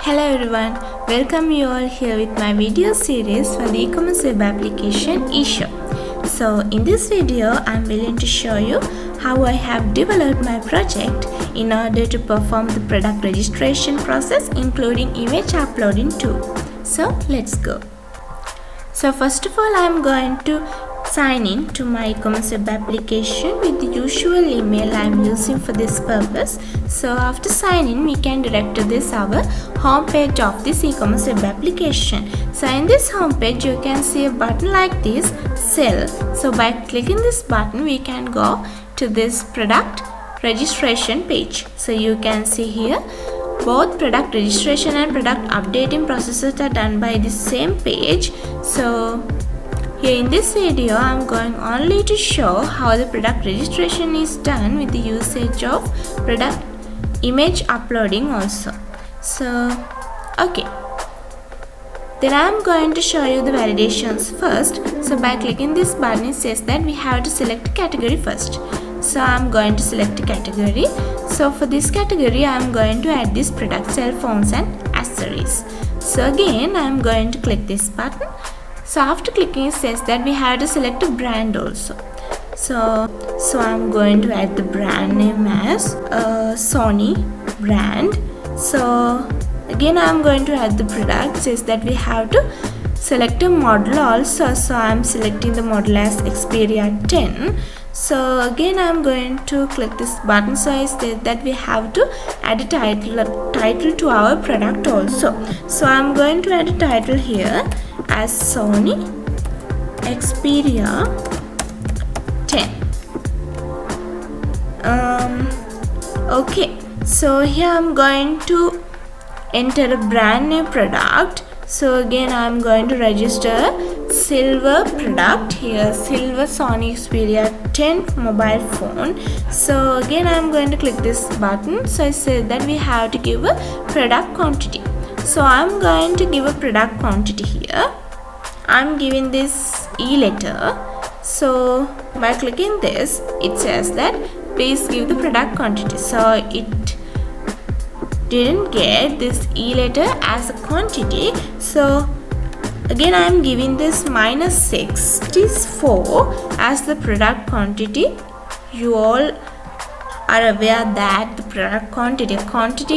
Hello everyone, welcome you all here with my video series for the e-commerce web application eShop. So in this video, I'm willing to show you how I have developed my project in order to perform the product registration process including image uploading too. So let's go. So first of all, I'm going to sign in to my e-commerce web application with the usual email I'm using for this purpose. So after signing, we can direct to this our home page of this e-commerce web application. So in this home page, you can see a button like this, sell. So by clicking this button, we can go to this product registration page. So you can see here both product registration and product updating processes are done by the same page. So here in this video, I'm going only to show how the product registration is done with the usage of product image uploading also. So, okay. Then I'm going to show you the validations first. So by clicking this button, it says that we have to select a category first. So I'm going to select a category. So for this category, I'm going to add this product cell phones and accessories. So again, I'm going to click this button. So after clicking, it says that we have to select a brand also. So I'm going to add the brand name as Sony brand. So again, I'm going to add the product. It says that we have to select a model also. So I'm selecting the model as Xperia 10. So again, I'm going to click this button. So I said that we have to add a title to our product also. So I'm going to add a title here as Sony Xperia 10. Okay, so here I'm going to enter a brand new product. So again, I'm going to register silver product here, silver Sony Xperia 10 mobile phone. So again, I'm going to click this button. So I said that we have to give a product quantity. So I'm going to give a product quantity here. I'm giving this E letter. So by clicking this, it says that please give the product quantity. So it didn't get this E letter as a quantity. So again, I am giving this -64 as the product quantity. You all are aware that the product quantity can't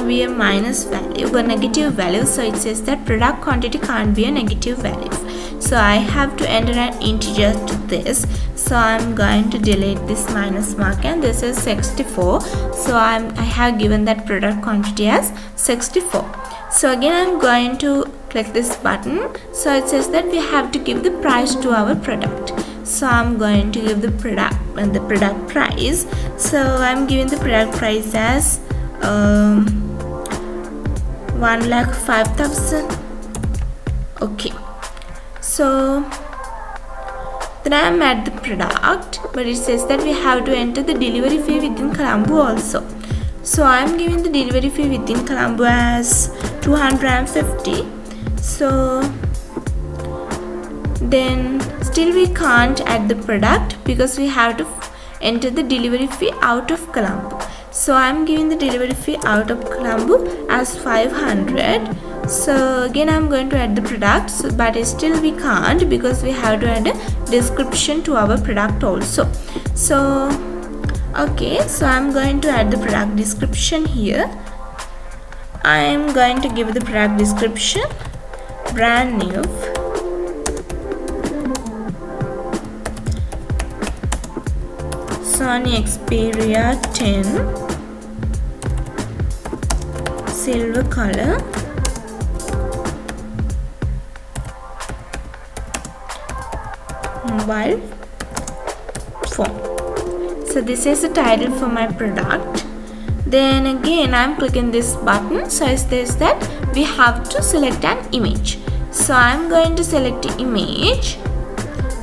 be a minus value or negative value. So it says that product quantity can't be a negative value. So I have to enter an integer to this. So I'm going to delete this minus mark, and this is 64. So I have given that product quantity as 64. So again, I'm going to click this button. So it says that we have to give the price to our product. So I'm going to give the product price. So I'm giving the product price as 1,05,000. Okay. So then I'm at the product, but it says that we have to enter the delivery fee within Colombo also. So I'm giving the delivery fee within Colombo as 250. So then still we can't add the product because we have to enter the delivery fee out of Colombo. So I'm giving the delivery fee out of Colombo as 500. So again, I'm going to add the product, but still we can't because we have to add a description to our product also. So okay, so I'm going to add the product description here. I am going to give the product description brand new Sony Xperia 10 silver color mobile phone. So this is the title for my product. Then again, I'm clicking this button. So it says that we have to select an image. So I'm going to select the image.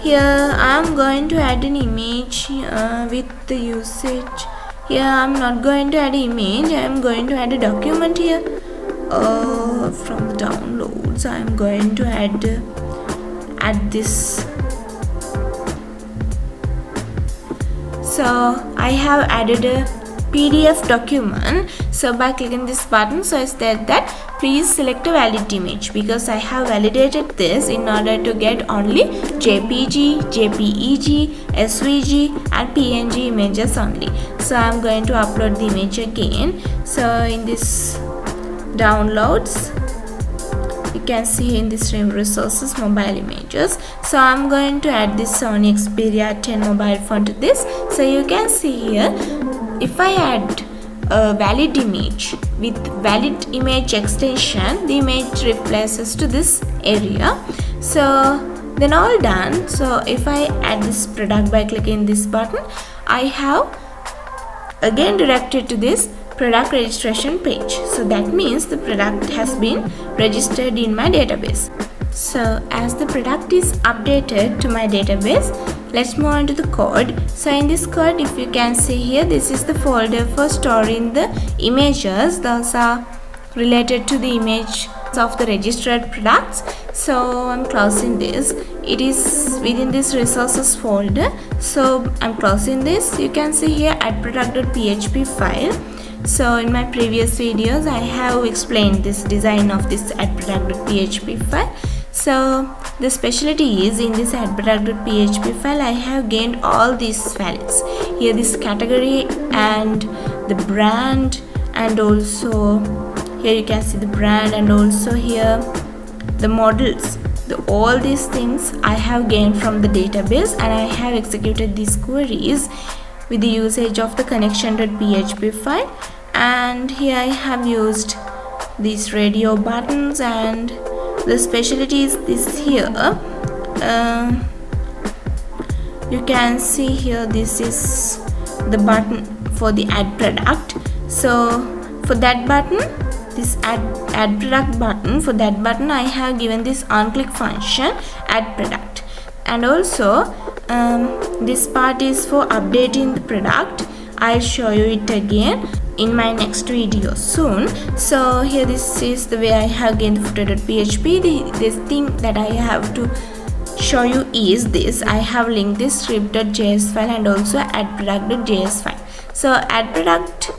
Here I'm going to add an image with the usage. Here I'm not going to add an image. I'm going to add a document here from the downloads. I'm going to add this. So I have added a PDF document. So by clicking this button, so it said that please select a valid image, because I have validated this in order to get only JPG, JPEG, SVG and PNG images only. So I'm going to upload the image again. So in this downloads, you can see in this resources mobile images. So I'm going to add this Sony Xperia 10 mobile phone to this. So you can see here, if I add a valid image with valid image extension, the image replaces to this area. So then all done. So if I add this product by clicking this button, I have again directed to this product registration page. So that means the product has been registered in my database. So as the product is updated to my database, let's move on to the code. So in this code, if you can see here, this is the folder for storing the images. Those are related to the image of the registered products. So I'm closing this. It is within this resources folder. So I'm closing this. You can see here add product.php file. So in my previous videos, I have explained this design of this add-product.php file. So the specialty is in this add-product.php file, I have gained all these values. Here this category and the brand, and also here you can see the brand, and also here the models. All these things I have gained from the database, and I have executed these queries with the usage of the connection.php file. And here I have used these radio buttons, and the specialty is this here. You can see here, this is the button for the add product. So for that button, this add product button, for that button I have given this onClick function add product. And also this part is for updating the product. I'll show you it again in my next video soon. So here this is the way I have gained the footer.php. This thing that I have to show you is this. I have linked this script.js file and also add-product.js file. So add-product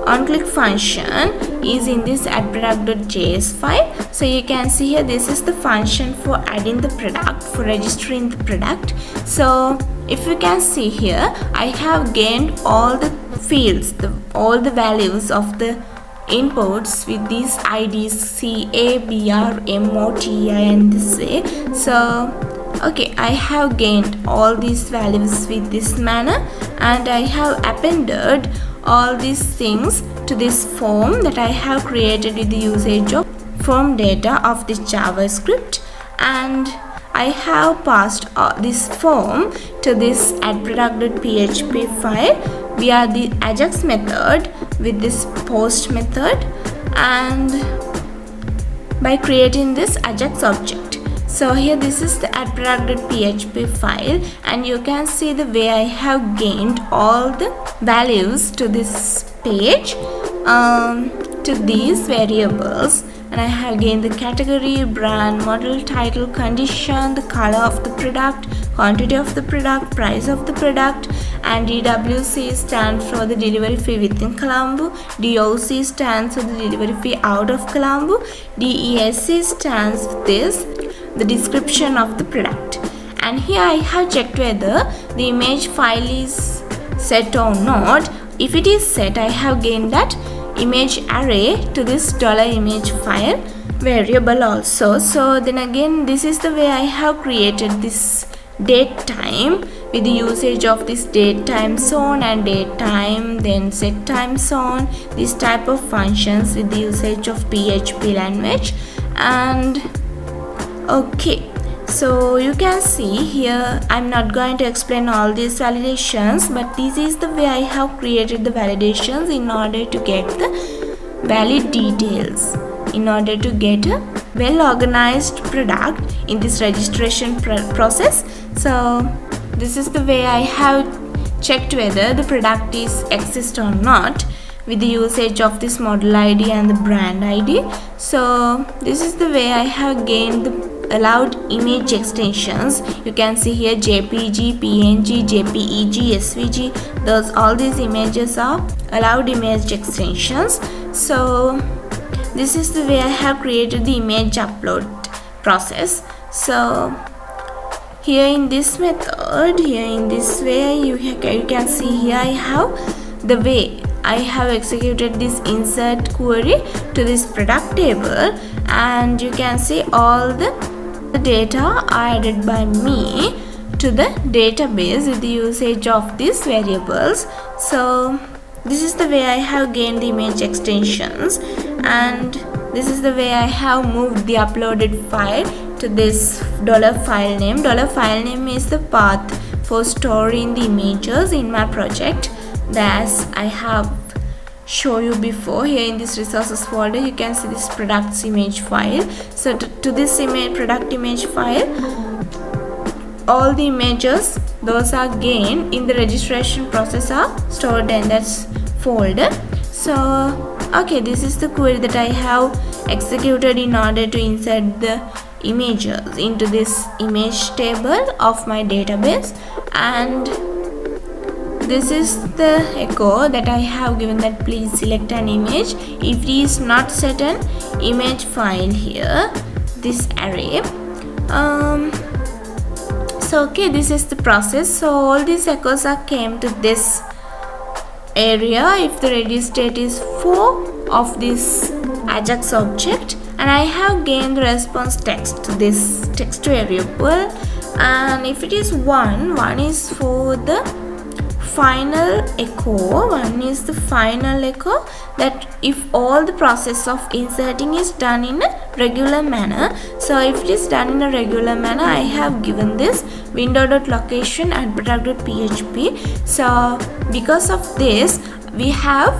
onClick function is in this add-product.js file. So you can see here, this is the function for adding the product, for registering the product. So if you can see here, I have gained all the fields, all the values of the inputs with these IDs CA, BR, MO, TI and this way. So okay, I have gained all these values with this manner, and I have appended all these things to this form that I have created with the usage of form data of this JavaScript, and I have passed this form to this add-product.php file via the Ajax method with this post method, and by creating this Ajax object. So here this is the add-product.php file, and you can see the way I have gained all the values to this page, to these variables. And I have gained the category, brand, model, title, condition, the color of the product, quantity of the product, price of the product, and DWC stands for the delivery fee within Colombo, DOC stands for the delivery fee out of Colombo, DESC stands for this, the description of the product. And here I have checked whether the image file is set or not. If it is set, I have gained that image array to this $image file variable also. So then again, this is the way I have created this date time with the usage of this date time zone and date time, then set time zone, this type of functions with the usage of PHP language. And okay, so you can see here, I'm not going to explain all these validations, but this is the way I have created the validations in order to get the valid details, in order to get a well organized product in this registration process. So this is the way I have checked whether the product is exist or not with the usage of this model ID and the brand ID. So this is the way I have gained the allowed image extensions. You can see here JPG, PNG, JPEG, SVG. All these images are allowed image extensions. So this is the way I have created the image upload process. So here in this method, here in this way, you can see here I have the way I have executed this insert query to this product table, and you can see all the data are added by me to the database with the usage of these variables. So this is the way I have gained the image extensions, and this is the way I have moved the uploaded file to this $file name. $file name is the path for storing the images in my project. As I have shown you before, here in this resources folder you can see this products image file. So to this product image file, all the images those are gained in the registration process are stored in that folder. So okay, this is the query that I have executed in order to insert the images into this image table of my database, and this is the echo that I have given, that please select an image if it is not set an image file here, this array. So okay, this is the process. So all these echoes are came to this area if the ready state is 4 of this Ajax object, and I have gained the response text to this text variable, and if it is 1 is for the final echo, one is the final echo, that if all the process of inserting is done in a regular manner. So if it is done in a regular manner, I have given this window.location at product.php. So because of this, we have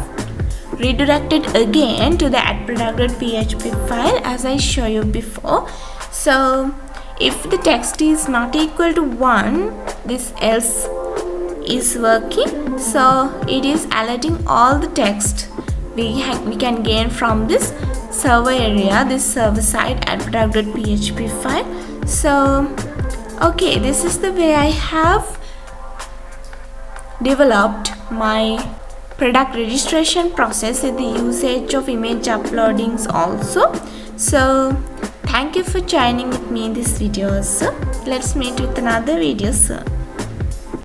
redirected again to the @product.php file as I show you before. So if the text is not equal to 1, this else is working, so it is alerting all the text we can gain from this server area, this server side @product.php file. So okay, this is the way I have developed my product registration process with the usage of image uploadings also. So thank you for joining with me in this video. So let's meet with another video soon.